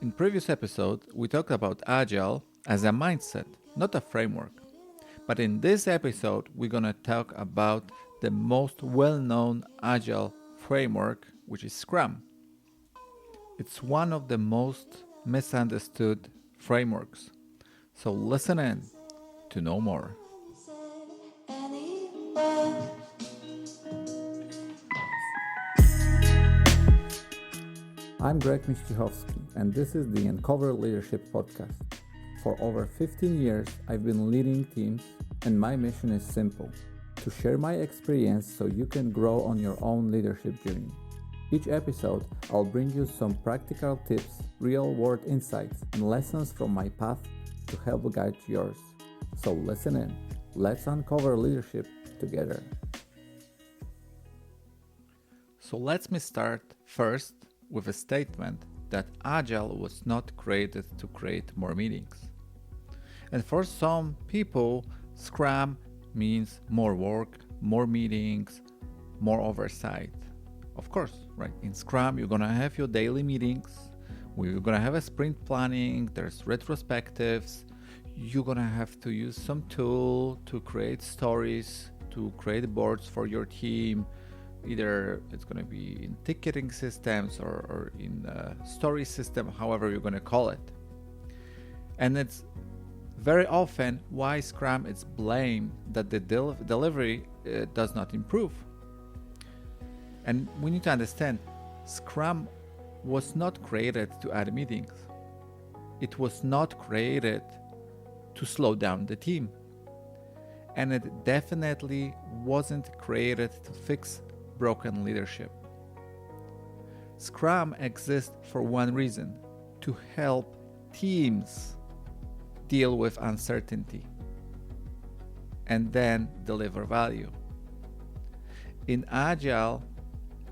In previous episode, we talked about Agile as a mindset, not a framework. But in this episode, we're going to talk about the most well-known Agile framework, which is Scrum. It's one of the most misunderstood frameworks. So listen in to know more. I'm Greg Miścichowski, and this is the Uncover Leadership Podcast. For over 15 years, I've been leading teams, and my mission is simple: to share my experience so you can grow on your own leadership journey. Each episode, I'll bring you some practical tips, real-world insights, and lessons from my path to help guide yours. So listen in. Let's uncover leadership together. So let me start first with a statement that Agile was not created to create more meetings. And for some people, Scrum means more work, more meetings, more oversight. Of course, right? In Scrum, you're gonna have your daily meetings, we're gonna have a sprint planning, there's retrospectives, you're gonna have to use some tool to create stories, to create boards for your team. Either it's going to be in ticketing systems or in a story system, however you're going to call it. And it's very often why Scrum is blamed that the delivery does not improve. And we need to understand, Scrum was not created to add meetings. It was not created to slow down the team. And it definitely wasn't created to fix broken leadership. Scrum exists for one reason: to help teams deal with uncertainty and then deliver value. In Agile,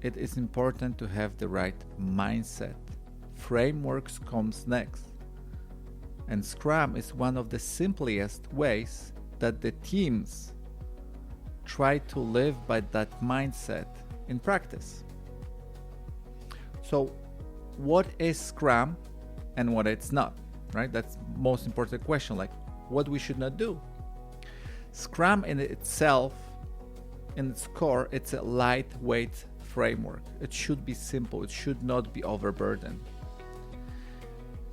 it is important to have the right mindset. Frameworks comes next. And Scrum is one of the simplest ways that the teams try to live by that mindset in practice. So what is Scrum and what it's not, right? That's the most important question, like what we should not do. Scrum in itself, in its core, it's a lightweight framework. It should be simple, it should not be overburdened.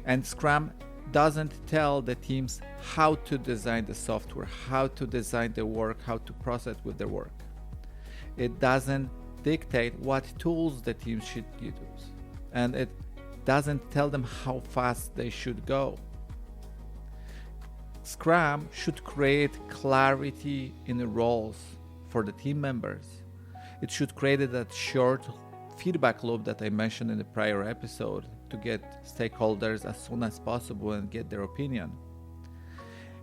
And Scrum doesn't tell the teams how to design the software, how to design the work, how to process with the work. It doesn't dictate what tools the team should use, and it doesn't tell them how fast they should go. Scrum should create clarity in the roles for the team members. It should create that short feedback loop that I mentioned in the prior episode, to get stakeholders as soon as possible and get their opinion.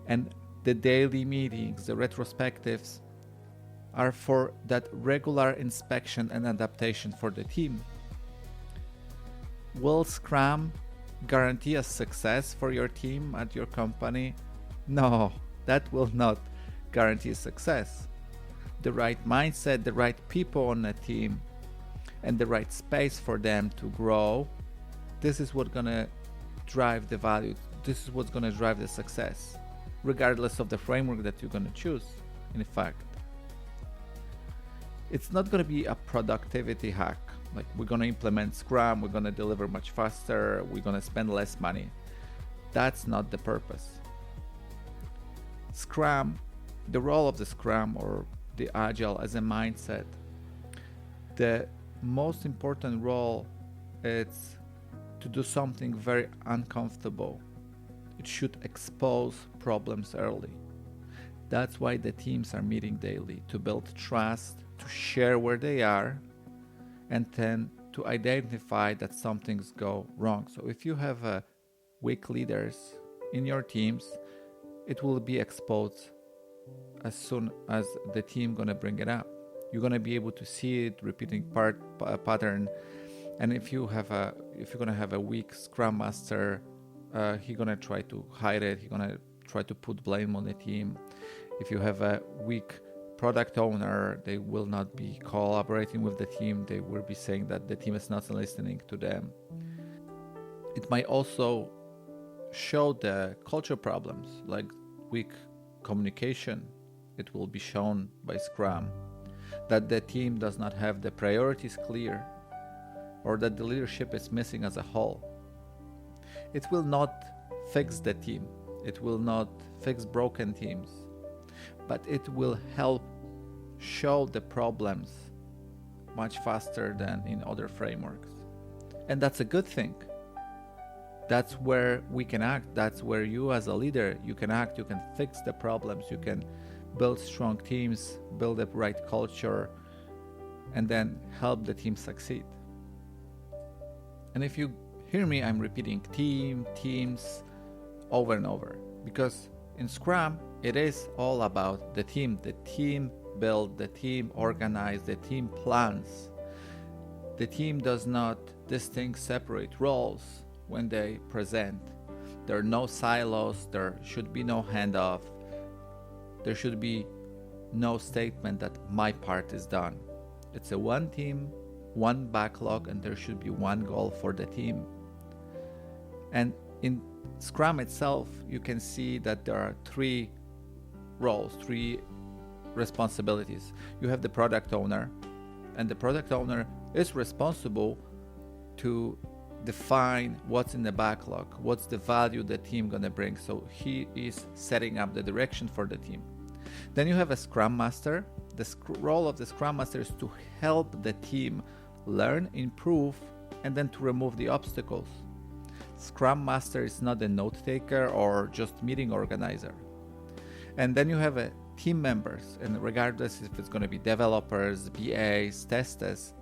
And the daily meetings, the retrospectives, are for that regular inspection and adaptation for the team. Will Scrum guarantee a success for your team at your company? No, that will not guarantee success. The right mindset, the right people on a team, and the right space for them to grow, this is what's gonna drive the value. This is what's gonna drive the success, regardless of the framework that you're gonna choose. In fact, it's not gonna be a productivity hack. Like, we're gonna implement Scrum, we're gonna deliver much faster, we're gonna spend less money. That's not the purpose. Scrum, the role of the Scrum or the Agile as a mindset, the most important role is to do something very uncomfortable. It should expose problems early. That's why the teams are meeting daily, to build trust, to share where they are, and then to identify that something's go wrong. So if you have weak leaders in your teams, it will be exposed as soon as the team gonna bring it up. You're gonna be able to see it repeating pattern. And if you're gonna have a weak Scrum Master, he's gonna try to hide it. He's gonna try to put blame on the team. If you have a weak product owner, they will not be collaborating with the team. They will be saying that the team is not listening to them. It might also show the culture problems like weak communication. It will be shown by Scrum that the team does not have the priorities clear, or that the leadership is missing as a whole. It will not fix the team. It will not fix broken teams, but it will help show the problems much faster than in other frameworks. And that's a good thing. That's where we can act. That's where you as a leader, you can act, you can fix the problems, you can build strong teams, build the right culture, and then help the team succeed. And if you hear me, I'm repeating teams over and over, because in Scrum, it is all about the team. The team build, the team organize, the team plans. The team does not distinct separate roles when they present. There are no silos, there should be no handoff, there should be no statement that my part is done. It's a one team, one backlog, and there should be one goal for the team. And in Scrum itself, you can see that there are three roles, three responsibilities. You have the product owner, and the product owner is responsible to define what's in the backlog, what's the value the team gonna bring. So he is setting up the direction for the team. Then you have a Scrum Master. The role of the Scrum Master is to help the team learn, improve, and then to remove the obstacles. Scrum Master is not a note taker or just meeting organizer. And then you have a team members, and regardless if it's going to be developers, BAs, testers,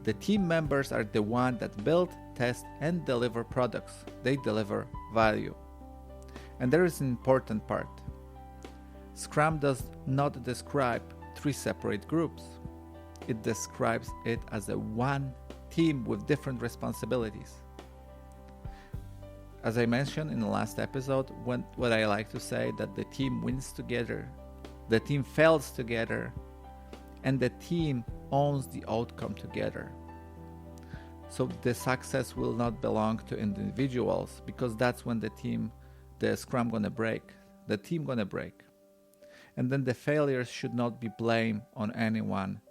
the team members are the one that build, test, and deliver products. They deliver value. And there is an important part. Scrum does not describe three separate groups. It describes it as a one team with different responsibilities. As I mentioned in the last episode, what I like to say, that the team wins together, the team fails together, and the team owns the outcome together. So the success will not belong to individuals, because that's when the Scrum gonna break, the team gonna break. And then the failures should not be blamed on anyone,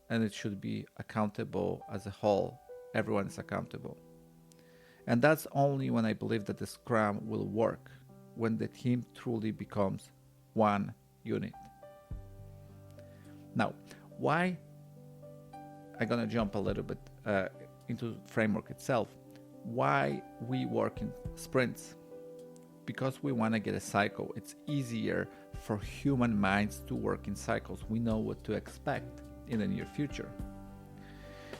and it should be accountable as a whole. Everyone is accountable. And that's only when I believe that the Scrum will work, when the team truly becomes one unit. Now, why I'm gonna jump a little bit into framework itself. Why we work in sprints? Because we want to get a cycle. It's easier for human minds to work in cycles. We know what to expect in the near future.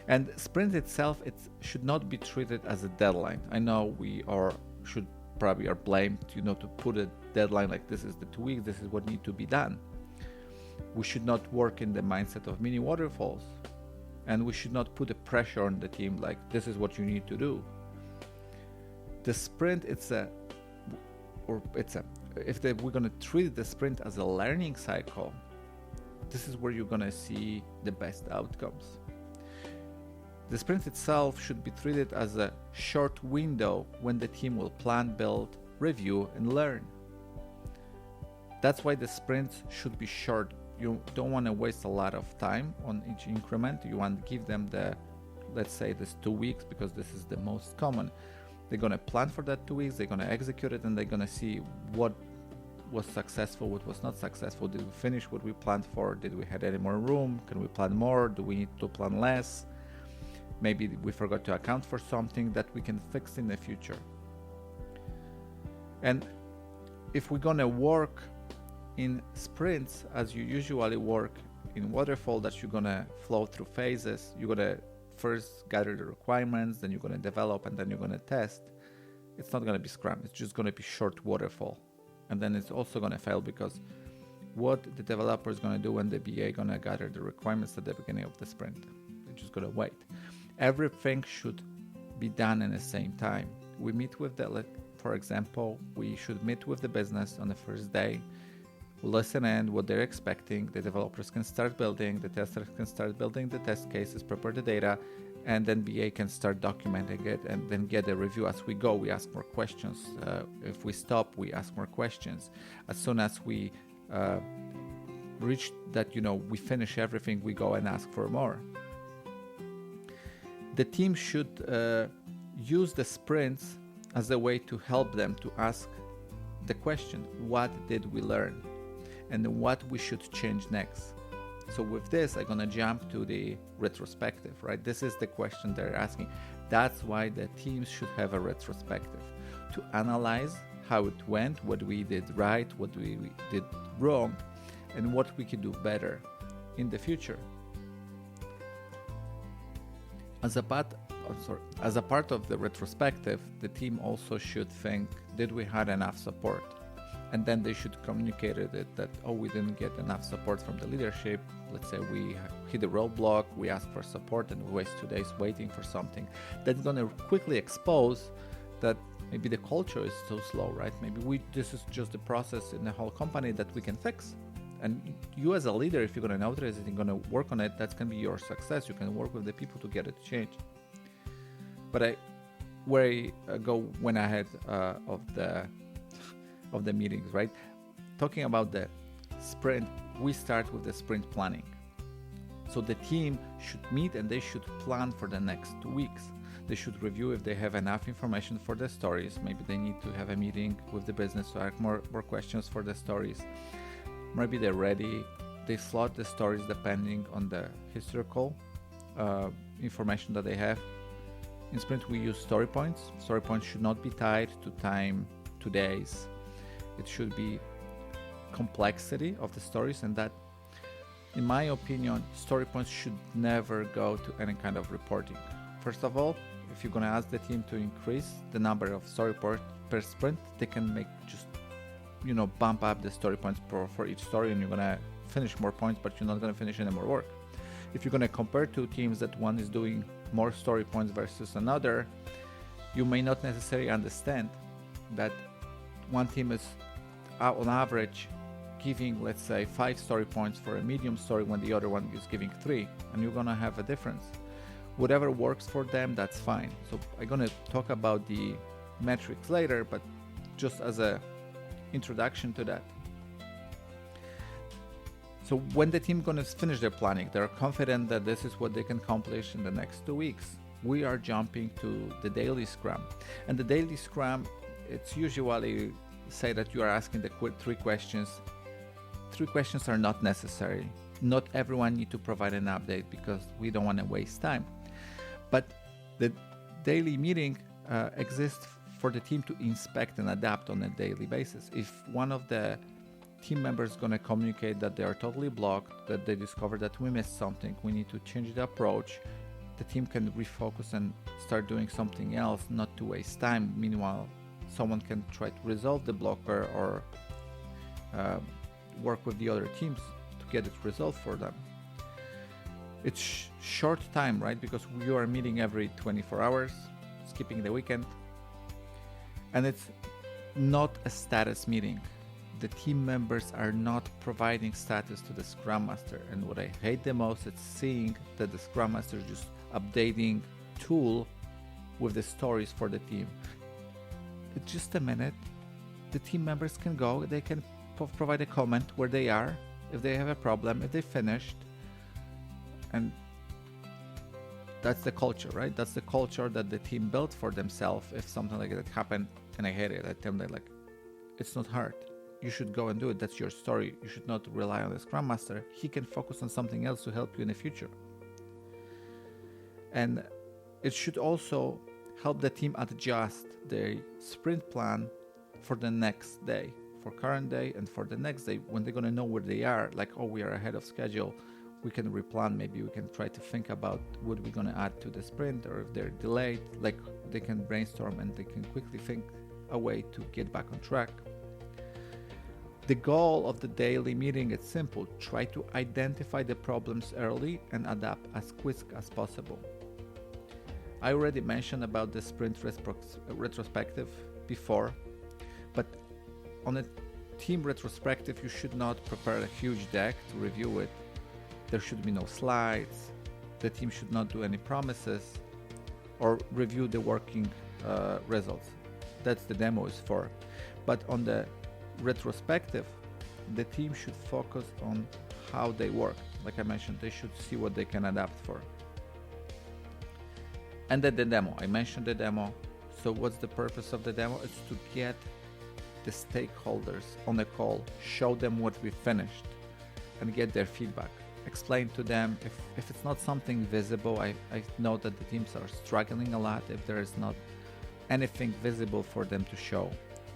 And sprint itself, it should not be treated as a deadline. I know should probably are blamed, to put a deadline like this is the 2 weeks, this is what needs to be done. We should not work in the mindset of mini-waterfalls, and we should not put a pressure on the team like this is what you need to do. The sprint, we're gonna treat the sprint as a learning cycle, this is where you're gonna see the best outcomes. The sprint itself should be treated as a short window when the team will plan, build, review, and learn. That's why the sprints should be short. You don't want to waste a lot of time on each increment. You want to give them let's say this 2 weeks, because this is the most common. They're going to plan for that 2 weeks, they're going to execute it, and they're going to see what was successful, what was not successful. Did we finish what we planned for? Did we have any more room? Can we plan more? Do we need to plan less? Maybe we forgot to account for something that we can fix in the future. And if we're going to work in sprints as you usually work in waterfall, that you're going to flow through phases, you're going to first gather the requirements, then you're going to develop, and then you're going to test. It's not going to be Scrum. It's just going to be short waterfall. And then it's also going to fail, because what the developer is going to do when the BA going to gather the requirements at the beginning of the sprint? They're just going to wait. Everything should be done in the same time. We meet with for example, we should meet with the business on the first day, listen in what they're expecting. The developers can start building, the testers can start building the test cases, prepare the data, and then BA can start documenting it and then get a review. As we go, we ask more questions. If we stop, we ask more questions. As soon as we reach that, we finish everything, we go and ask for more. The team should use the sprints as a way to help them to ask the question, what did we learn and what we should change next? So with this, I'm gonna jump to the retrospective, right? This is the question they're asking. That's why the teams should have a retrospective, to analyze how it went, what we did right, what we did wrong, and what we can do better in the future. As a part of the retrospective, the team also should think, did we had enough support? And then they should communicate it that, we didn't get enough support from the leadership. Let's say we hit a roadblock, we ask for support and we waste 2 days waiting for something. That's going to quickly expose that maybe the culture is so slow, right? Maybe this is just the process in the whole company that we can fix. And you as a leader, if you're going to notice it and you're going to work on it, that's going to be your success. You can work with the people to get it changed. But went ahead of the meetings, right? Talking about the sprint, we start with the sprint planning. So the team should meet and they should plan for the next 2 weeks. They should review if they have enough information for the stories. Maybe they need to have a meeting with the business to ask more questions for the stories. Maybe they're ready. They slot the stories depending on the historical information that they have. In sprint, we use story points. Story points should not be tied to time, to days. It should be complexity of the stories, and that, in my opinion, story points should never go to any kind of reporting. First of all, if you're going to ask the team to increase the number of story points per sprint, they can make just, bump up the story points for each story, and you're going to finish more points, but you're not going to finish any more work. If you're going to compare two teams that one is doing more story points versus another, you may not necessarily understand that one team is on average giving, let's say, 5 story points for a medium story when the other one is giving 3, and you're going to have a difference. Whatever works for them, that's fine. So I'm going to talk about the metrics later, but just as a introduction to that. So when the team going to finish their planning, they're confident that this is what they can accomplish in the next 2 weeks. We are jumping to the daily Scrum. And the daily Scrum, it's usually say that you are asking the 3 questions. 3 questions are not necessary. Not everyone needs to provide an update because we don't want to waste time. But the daily meeting exists for the team to inspect and adapt on a daily basis. If one of the team members is going to communicate that they are totally blocked, that they discover that we missed something, we need to change the approach, the team can refocus and start doing something else, not to waste time. Meanwhile, someone can try to resolve the blocker or work with the other teams to get it resolved for them. It's short time, right? Because we are meeting every 24 hours, skipping the weekend. And it's not a status meeting. The team members are not providing status to the Scrum Master. And what I hate the most is seeing that the Scrum Master is just updating tool with the stories for the team. It's just a minute. The team members can go, they can provide a comment where they are, if they have a problem, if they finished. And that's the culture, right? That's the culture that the team built for themselves. If something like that happened, and I hate it, I tell them like, it's not hard. You should go and do it. That's your story. You should not rely on the Scrum Master. He can focus on something else to help you in the future. And it should also help the team adjust their sprint plan for the next day, for current day and for the next day, when they're going to know where they are, like, oh, we are ahead of schedule. We can replan. Maybe we can try to think about what we're going to add to the sprint, or if they're delayed, like they can brainstorm and they can quickly think a way to get back on track. The goal of the daily meeting is simple. Try to identify the problems early and adapt as quick as possible. I already mentioned about the sprint retrospective before, but on a team retrospective, you should not prepare a huge deck to review it. There should be no slides. the team should not do any promises or review the working results. That's the demo is for. But on the retrospective, the team should focus on how they work. Like I mentioned, they should see what they can adapt for. And then the demo, I mentioned the demo. So what's the purpose of the demo? It's to get the stakeholders on a call, show them what we finished and get their feedback. Explain to them if it's not something visible. I know that the teams are struggling a lot if there is not anything visible for them to show,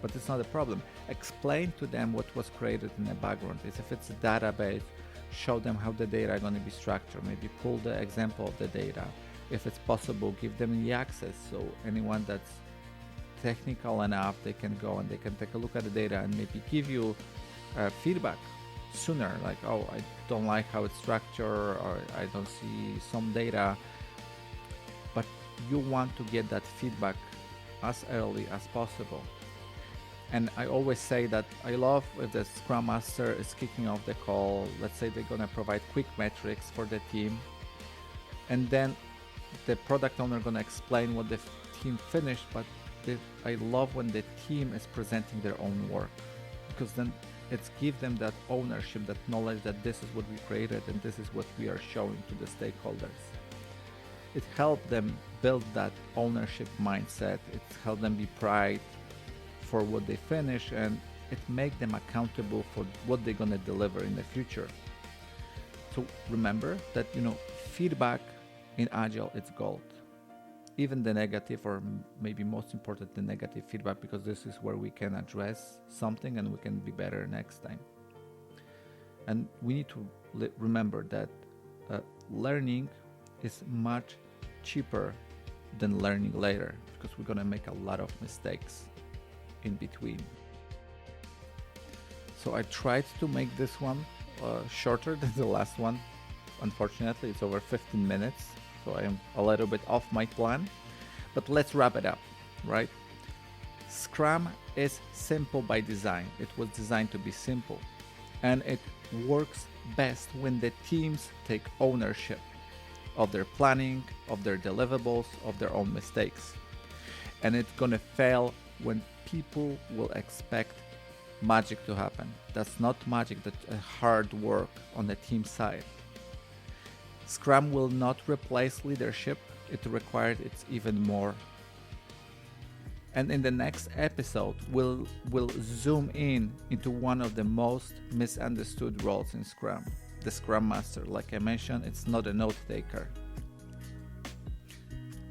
but it's not a problem. Explain to them what was created in the background. If it's a database, show them how the data are going to be structured. Maybe pull the example of the data. If it's possible, give them the access, so anyone that's technical enough, they can go and they can take a look at the data and maybe give you feedback sooner, like, oh, I don't like how it's structured, or I don't see some data. But you want to get that feedback as early as possible. And I always say that I love if the Scrum Master is kicking off the call. Let's say they're going to provide quick metrics for the team, and then the product owner going to explain what the team finished. But I love when the team is presenting their own work, because then it's give them that ownership, that knowledge that this is what we created and this is what we are showing to the stakeholders. It helped them build that ownership mindset. It helped them be pride for what they finish, and it make them accountable for what they're going to deliver in the future. So remember that, feedback in Agile, it's gold. Even the negative, or maybe most important, the negative feedback, because this is where we can address something and we can be better next time. And we need to remember that learning is much cheaper than learning later, because we're going to make a lot of mistakes in between. So I tried to make this one shorter than the last one. Unfortunately, it's over 15 minutes. So I am a little bit off my plan, but let's wrap it up, right? Scrum is simple by design. It was designed to be simple, and it works best when the teams take ownership of their planning, of their deliverables, of their own mistakes. And it's gonna fail when people will expect magic to happen. That's not magic, that's hard work on the team side. Scrum will not replace leadership, it required it's even more. And in the next episode, we'll zoom into one of the most misunderstood roles in Scrum, the Scrum Master. Like I mentioned, it's not a note taker.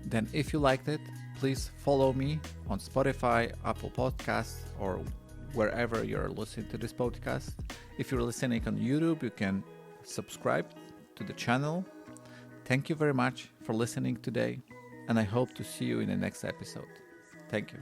Then if you liked it, please follow me on Spotify, Apple Podcasts, or wherever you're listening to this podcast. If you're listening on YouTube, you can subscribe to the channel. Thank you very much for listening today, and I hope to see you in the next episode. Thank you.